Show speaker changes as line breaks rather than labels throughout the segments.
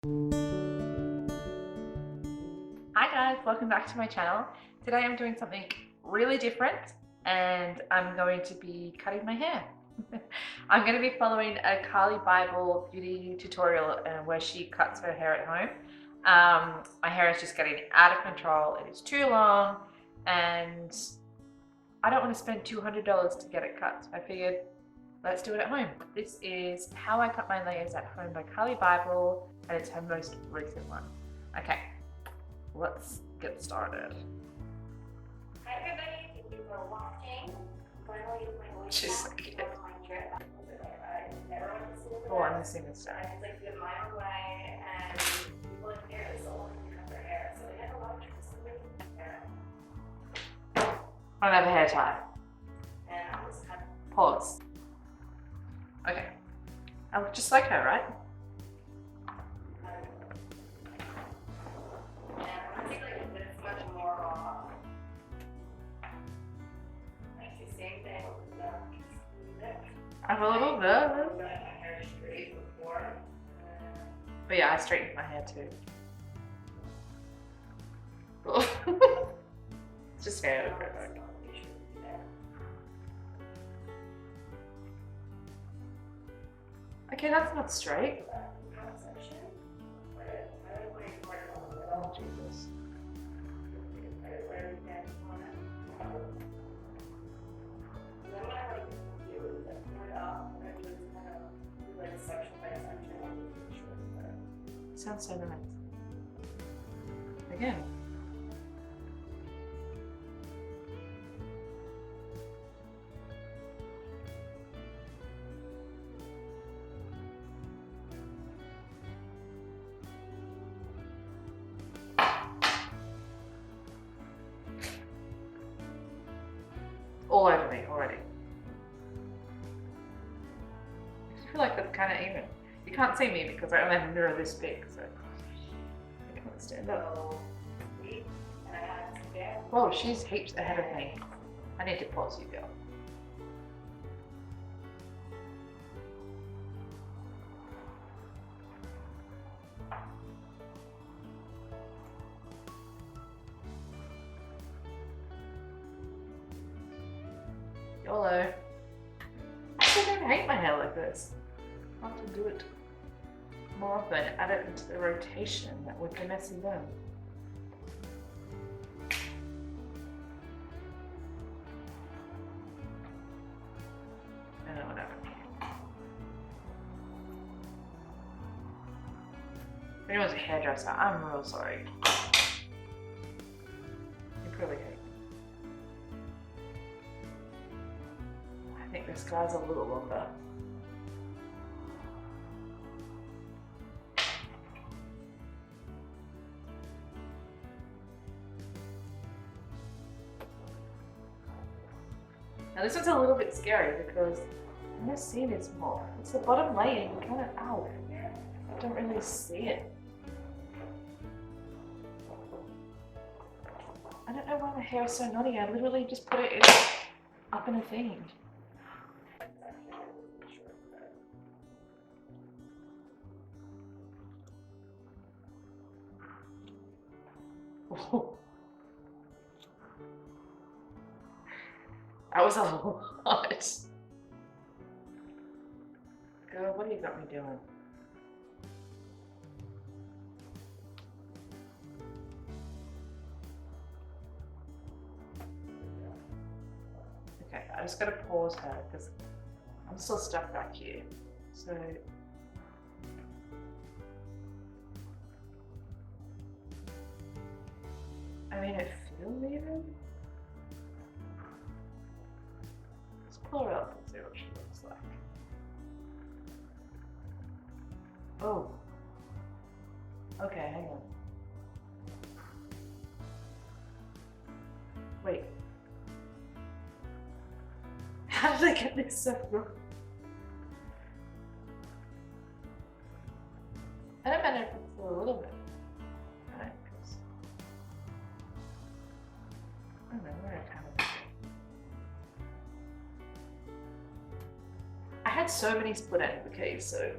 Hi guys, welcome back to my channel. Today I'm doing something really different and I'm going to be cutting my hair. I'm going to be following a Carli Bybel beauty tutorial where she cuts her hair at home. My hair is just getting out of control. It is too long and I don't want to spend $200 to get it cut. I figured let's do it at home. This is How I Cut My Layers at Home by Carli Bybel and it's her most recent one. Okay. Let's get started.
Hi everybody, thank you for watching. Finally, my voice
She's so
back
cute.
from my trip. Everyone is super
Oh, I'm missing this
and
stuff.
it's like been my own way, and people in here is so long to cut their hair, so they had a lot of trust in me.
I don't have a hair tie.
And I was kind
Pause. Okay. I look just like her, right?
and I think like this much more raw. Like the same thing with the
I'm a little nervous.
I got my hair straight before.
But yeah, I straightened my hair too. It's just hair. Okay, that's not straight. Oh, Jesus. Sounds so nice. Again. All over me already. I feel like that's kind of even. You can't see me because I only have a mirror this big, so I can't stand up. Whoa, she's heaps ahead of me. I need to pause you, girl. YOLO. I don't hate my hair like this. I have to do it more often. Add it into the rotation with the messy bun. I don't know what happened here. If anyone's a hairdresser, I'm real sorry. You probably hate me. I think this guy's a little longer. Now this one's a little bit scary because I'm not seeing it more. It's the bottom layer, you kind of out. I don't really see it. I don't know why my hair is so naughty. I literally just put it up in a thing. That was a lot. Girl, what have you got me doing? Okay, I just gotta pause her because I'm still stuck back here. So I mean, it feels even. Let's pull her up and see what she looks like. Oh. Okay, hang on. Wait. How did I get this so wrong? I don't matter if it's a little bit. Right? Because I don't know where I kind of. I had so many split ends, okay, so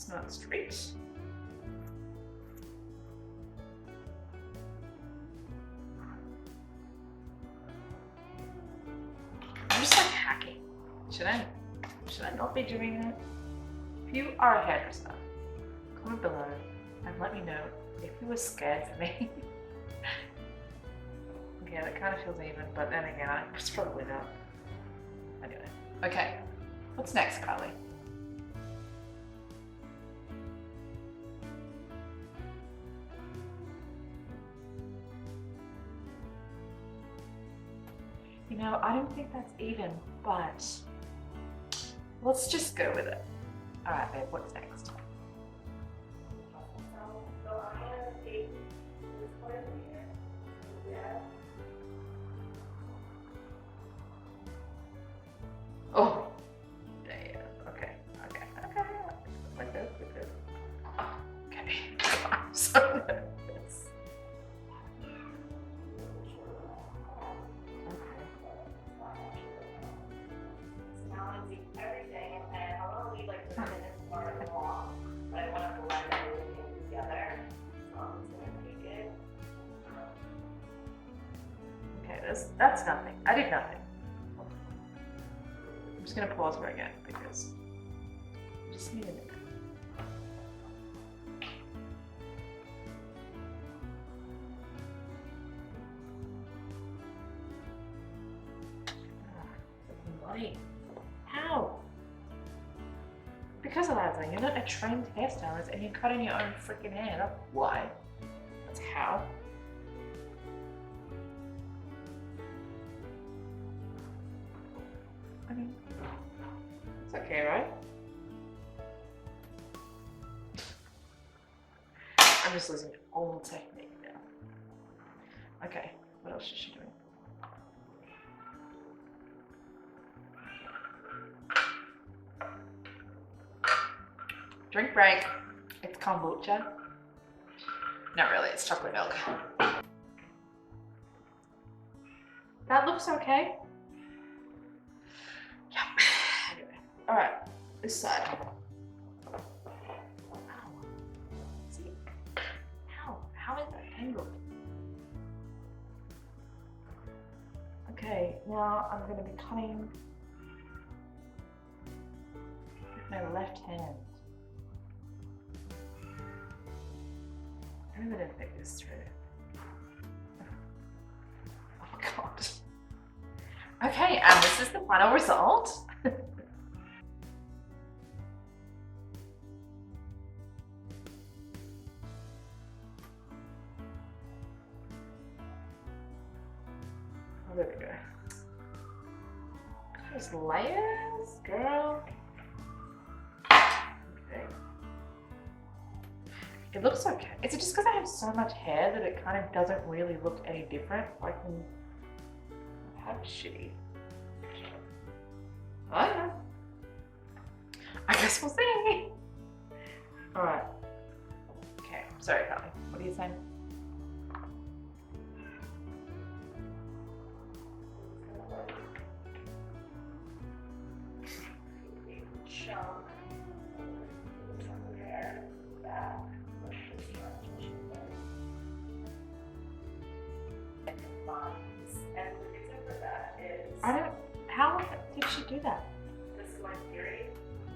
That's not straight. I'm just like hacking. Should I not be doing that? If you are a hairdresser, comment below and let me know if you were scared for me. Okay, that kind of feels even, but then again, it's probably not. Anyway, okay. What's next, Carli? You know, I don't think that's even, but let's just go with it. All right, babe, what's next? Oh, damn. Okay. Like this. Okay. I'm so nervous.
Everything, and then I want to leave like 3 minutes more long, but I want to blend everything together. So I'm just going to take it.
Okay, that's nothing. I did nothing. I'm just gonna pause for again because I just need a minute. Body. How? Because Eliza, you're not a trained hairstylist and you're cutting your own freaking hair. That's why. That's how. I mean, it's okay, right? I'm just losing all technique now. Okay, what else is she doing? Drink break. It's kombucha. Not really, it's chocolate milk. That looks okay. Yep. Anyway. Alright, this side. Ow. See? How is that tangled? Okay, now I'm going to be cutting with my left hand. I'm going to think this through. Oh god. Okay, and this is the final result. Oh, there we go. There's layers, girl. Okay. It looks okay. Is it just because I have so much hair that it kind of doesn't really look any different? Like, how shitty. I don't know. I guess we'll see. Alright. Okay, sorry, Carli. What are you saying?
And the reason for that is
How did she do that?
this is my theory.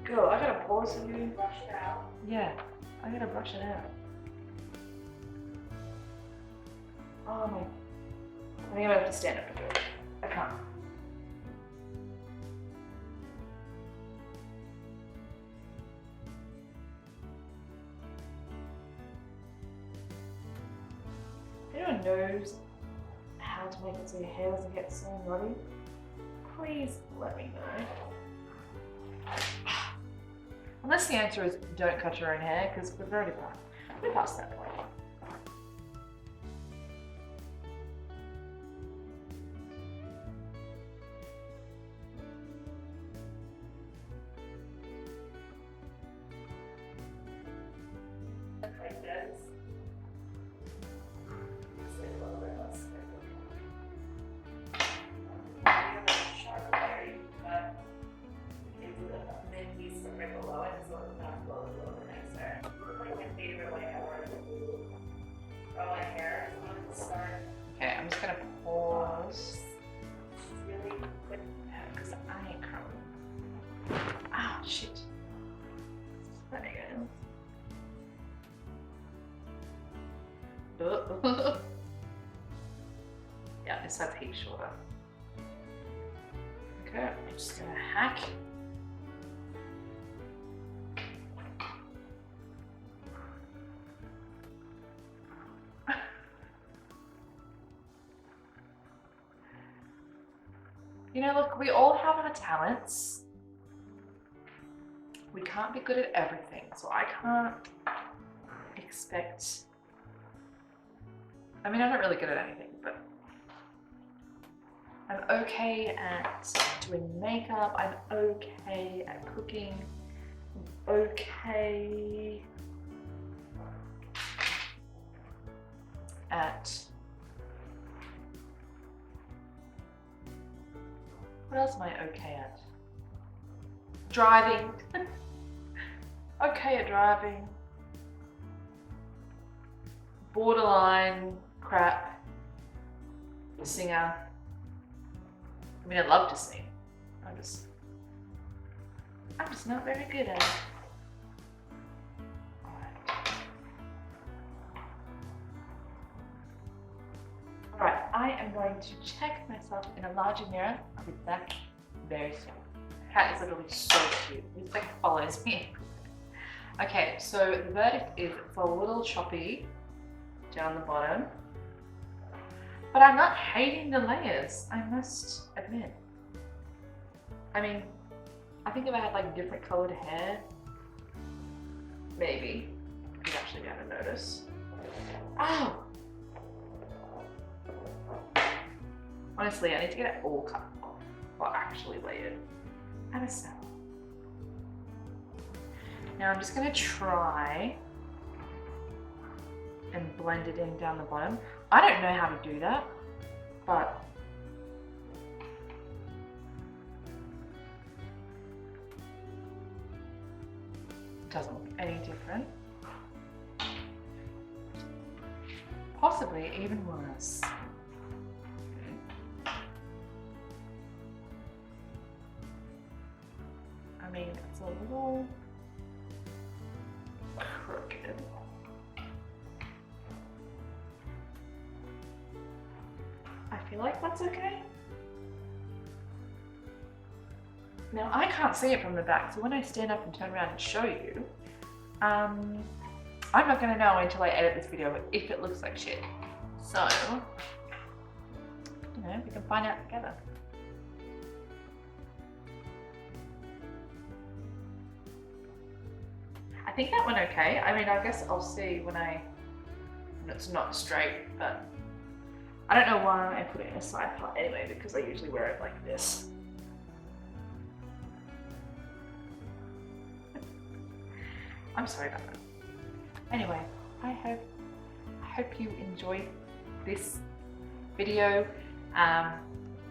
Girl, I gotta pause for you.
Brush it out.
Yeah, I gotta brush it out. Oh my. I think I'm gonna have to stand up and do it. I can't. If anyone knows how to make it so your hair doesn't get so muddy, please let me know. Unless the answer is don't cut your own hair, because we've already passed that point.
Like this. Just like a little bit less. You have a sharp layer, but you can do the main piece right below it, so it's not below the next
this side's heaps shorter. Okay, I'm just gonna hack. You know, look, we all have our talents. We can't be good at everything, so I can't expect. I mean, I'm not really good at anything, but I'm okay at doing makeup. I'm okay at cooking. I'm okay at. What else am I okay at? Driving. Okay at driving. Borderline crap. Singer. I mean, I love to sing. I'm just not very good at it. Alright, I am going to check myself in a larger mirror. I'll be back very soon. Cat is literally so cute. This thing follows me. Okay, so the verdict is it's a little choppy down the bottom. But I'm not hating the layers, I must admit. I mean, I think if I had like different colored hair, maybe you'd actually be able to notice. Ow! Honestly, I need to get it all cut off, or actually layered. And a cell. Now I'm just gonna try and blend it in down the bottom. I don't know how to do that, but it doesn't look any different. Possibly even worse. I mean, it's a little crooked. I feel like that's okay. Now, I can't see it from the back, so when I stand up and turn around and show you, I'm not going to know until I edit this video if it looks like shit. So, you know, we can find out together. I think that went okay. I mean, I guess I'll see when it's not straight, but I don't know why I put it in a side part anyway, because I usually wear it like this. I'm sorry about that. Anyway, I hope you enjoyed this video.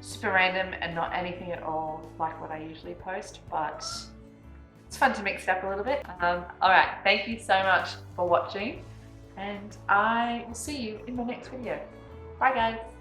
Super random and not anything at all like what I usually post, but it's fun to mix it up a little bit. Alright, thank you so much for watching, and I will see you in my next video. Bye guys!